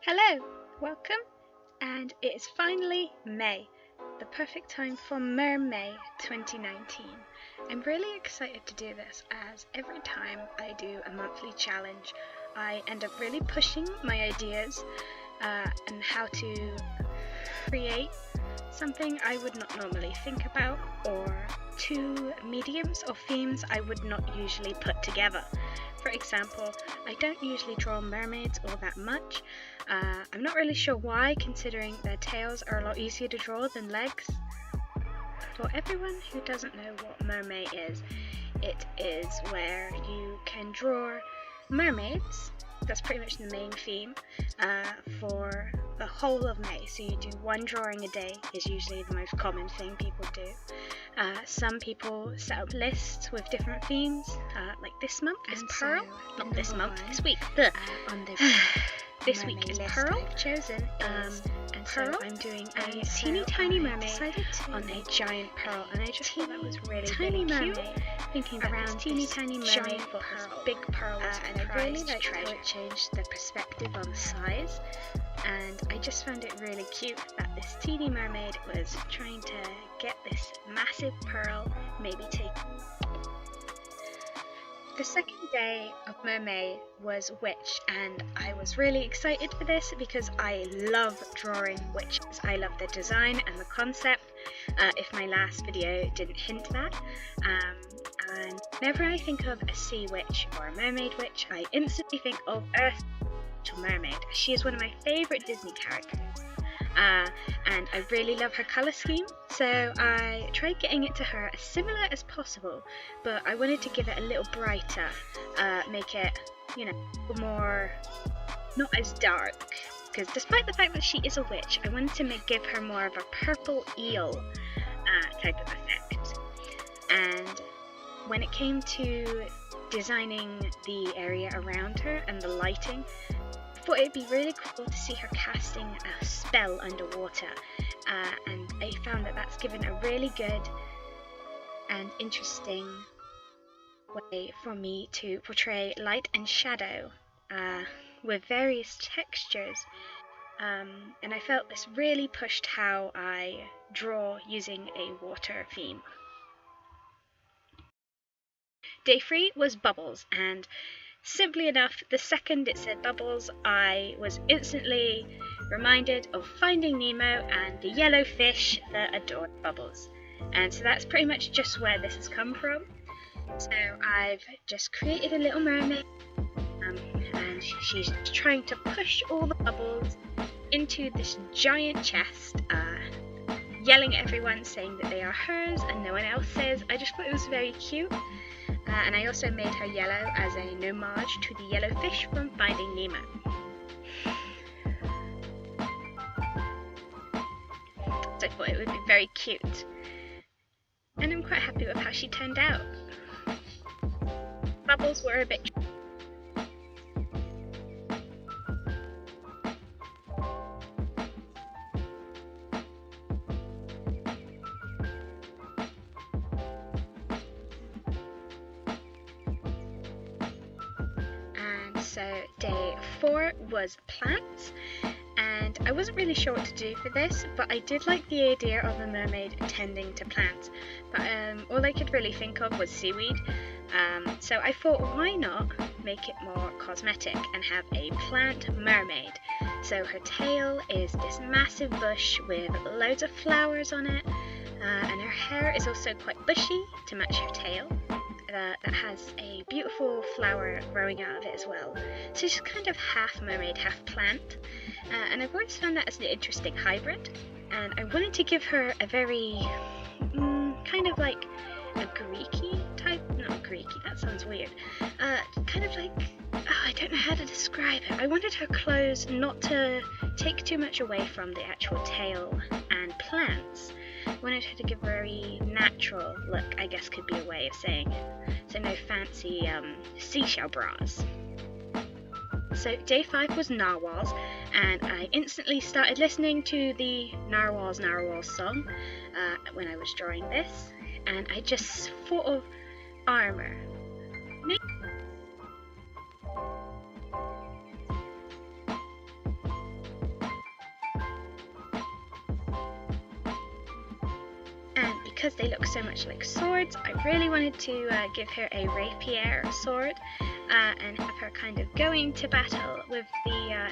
Hello, welcome, and it is finally May, the perfect time for MERMAY 2019. I'm really excited to do this as every time I do a monthly challenge, I end up really pushing my ideas and how to create something I would not normally think about, or two mediums or themes I would not usually put together. For example, I don't usually draw mermaids all that much. I'm not really sure why, considering their tails are a lot easier to draw than legs. For everyone who doesn't know what mermaid is, it is where you can draw mermaids. That's pretty much the main theme for the whole of May. So you do one drawing a day is usually the most common thing people do. Some people set up lists with different themes, like this month is Pearl. Not this month, this week. On the this week is Pearl. I've chosen and Pearl. So I'm doing a teeny tiny mermaid on a giant pearl, and I just thought that was really cute. Thinking around teeny tiny mermaid, but this big pearl was and I really liked how it changed the perspective on the size. And I just found it really cute that this teeny mermaid was trying to get this massive pearl, maybe take. The second day of Mermaid was Witch, and I was really excited for this because I love drawing witches. I love the design and the concept, if my last video didn't hint that. And whenever I think of a sea witch or a mermaid witch, I instantly think of Earth Mermaid. She is one of my favourite Disney characters, and I really love her colour scheme, so I tried getting it to her as similar as possible, but I wanted to give it a little brighter, make it, more, not as dark, because despite the fact that she is a witch, I wanted to give her more of a purple eel type of effect. And when it came to designing the area around her and the lighting, I thought it'd be really cool to see her casting a spell underwater, and I found that that's given a really good and interesting way for me to portray light and shadow with various textures, and I felt this really pushed how I draw using a water theme. Day 3 was Bubbles, and simply enough, the second it said Bubbles, I was instantly reminded of Finding Nemo and the yellow fish that adored Bubbles. And so that's pretty much just where this has come from. So I've just created a little mermaid, and she's trying to push all the bubbles into this giant chest, yelling at everyone, saying that they are hers and no one else's. I just thought it was very cute. And I also made her yellow as an homage to the yellow fish from Finding Nemo. So I thought it would be very cute. And I'm quite happy with how she turned out. Bubbles were a bit. So day 4 was plants, and I wasn't really sure what to do for this, but I did like the idea of a mermaid tending to plants, but all I could really think of was seaweed, so I thought, why not make it more cosmetic and have a plant mermaid. So her tail is this massive bush with loads of flowers on it, and her hair is also quite bushy to match her tail. That has a beautiful flower growing out of it as well. So she's kind of half mermaid, half plant. And I've always found that as an interesting hybrid. And I wanted to give her a very, kind of like a Greeky type, not Greeky, that sounds weird. Kind of like, I don't know how to describe it. I wanted her clothes not to take too much away from the actual tail and plants. I wanted her to give a very natural look, I guess could be a way of saying it. So no fancy seashell bras. So day 5 was Narwhals, and I instantly started listening to the Narwhals song when I was drawing this, and I just thought of armor. Maybe. because they look so much like swords, I really wanted to give her a rapier sword and have her kind of going to battle with the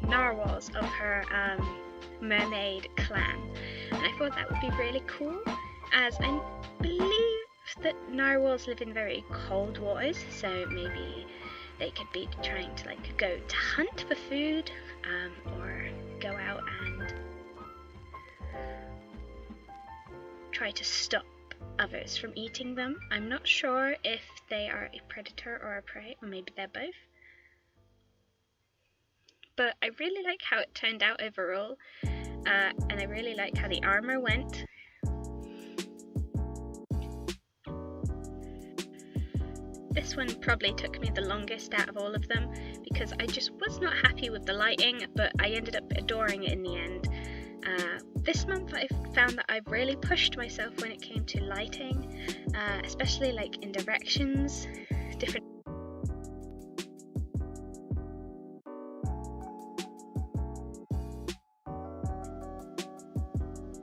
narwhals of her mermaid clan. And I thought that would be really cool, as I believe that narwhals live in very cold waters, so maybe they could be trying to like go to hunt for food or go out and try to stop others from eating them. I'm not sure if they are a predator or a prey, or maybe they're both. But I really like how it turned out overall, and I really like how the armor went. This one probably took me the longest out of all of them because I just was not happy with the lighting, but I ended up adoring it in the end. This month I found that I've really pushed myself when it came to lighting, especially like in directions, different.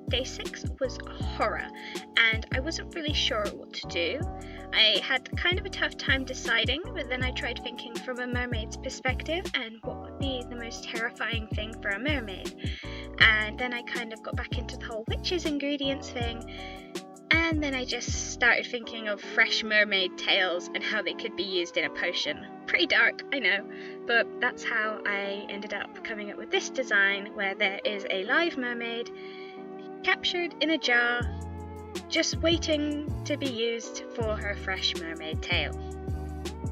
Day 6 was horror, and I wasn't really sure what to do. I had kind of a tough time deciding, but then I tried thinking from a mermaid's perspective and what would be the most terrifying thing for a mermaid. And then I kind of got back into the whole witch's ingredients thing, and then I just started thinking of fresh mermaid tails and how they could be used in a potion. Pretty dark, I know, but that's how I ended up coming up with this design, where there is a live mermaid captured in a jar, just waiting to be used for her fresh mermaid tail.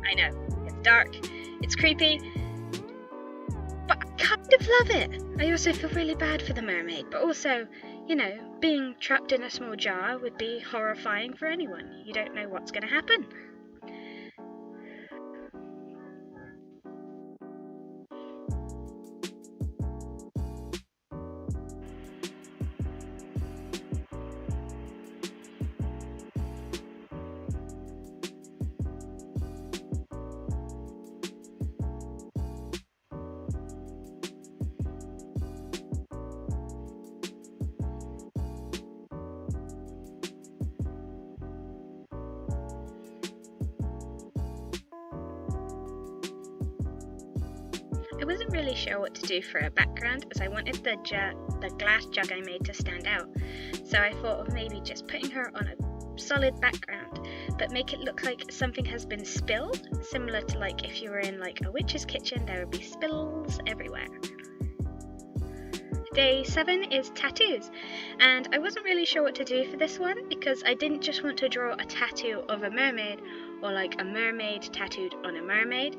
I know, it's dark, it's creepy, but I kind of love it. I also feel really bad for the mermaid, but also, you know, being trapped in a small jar would be horrifying for anyone. You don't know what's going to happen. I wasn't really sure what to do for a background, as I wanted the glass jug I made to stand out, so I thought of maybe just putting her on a solid background, but make it look like something has been spilled, similar to like if you were in like a witch's kitchen, there would be spills everywhere. Day 7 is tattoos, and I wasn't really sure what to do for this one because I didn't just want to draw a tattoo of a mermaid or like a mermaid tattooed on a mermaid.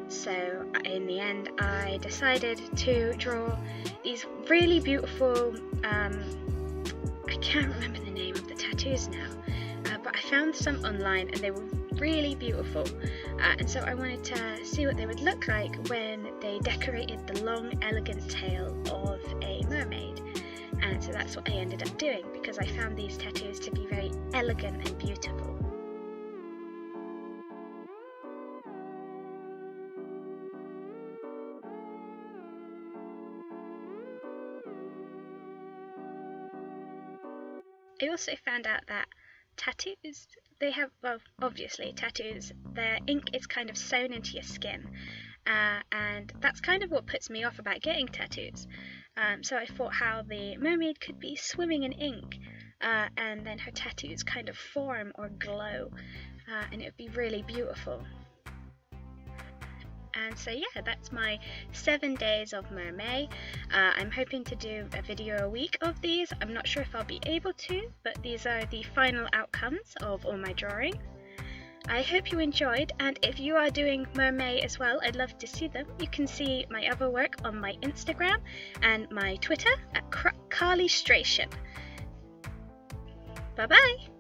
So in the end I decided to draw these really beautiful, I can't remember the name of the tattoos now, but I found some online and they were really beautiful, and so I wanted to see what they would look like when they decorated the long elegant tail of a mermaid, and so that's what I ended up doing because I found these tattoos to be very elegant and beautiful. I also found out that tattoos, they have, well, obviously tattoos, their ink is kind of sewn into your skin, and that's kind of what puts me off about getting tattoos. So I thought how the mermaid could be swimming in ink, and then her tattoos kind of form or glow, and it would be really beautiful. And so yeah, that's my 7 days of Mermay. I'm hoping to do a video a week of these. I'm not sure if I'll be able to, but these are the final outcomes of all my drawings. I hope you enjoyed, and if you are doing Mermay as well, I'd love to see them. You can see my other work on my Instagram and my Twitter at Carlystration. Bye bye!